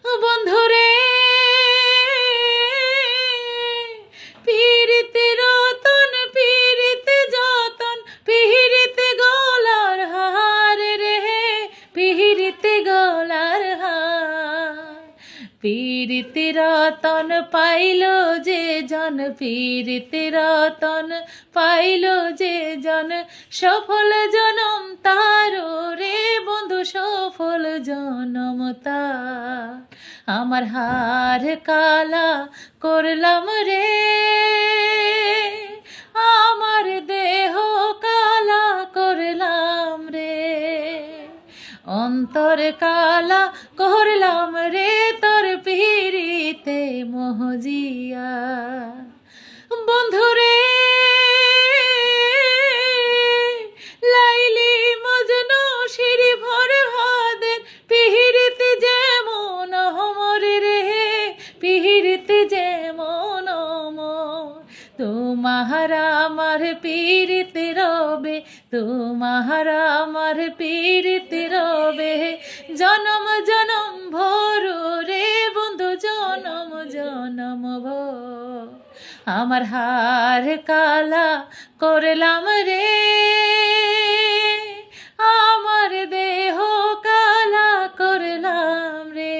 বন্ধুরে পিরিতে রতন পিরিতে যতন পিরিতে গলার হার রে পিরিতে গলার হার পিরিতে রতন পাইল যে জন পিরিতে রতন পাইল যে জন সফল জনম তার রে বন্ধু সফল জনম তার আমার হার কালা করলাম রে আমার দেহ কালা করলাম রে অন্তর কালা করলাম রে তোর পিরিতে মহজিয়া বন্ধুরে লাইলি মজনু শিরি ভর হদের পিহিরিতে যেমন হমর রে পিহিরিতে যেমন তোমার আমার পীড়িতে রবে তোমার আমার পীড়িতে রবে জনম জনম ভোর রে বন্ধু জনম জনম ভোর আমার হার কালা করলাম রে আমার দেহ কালা করলাম রে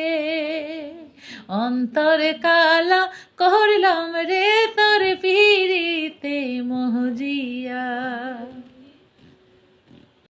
অন্তর কালা করলাম রে তোর পিরিতে মহজিয়া।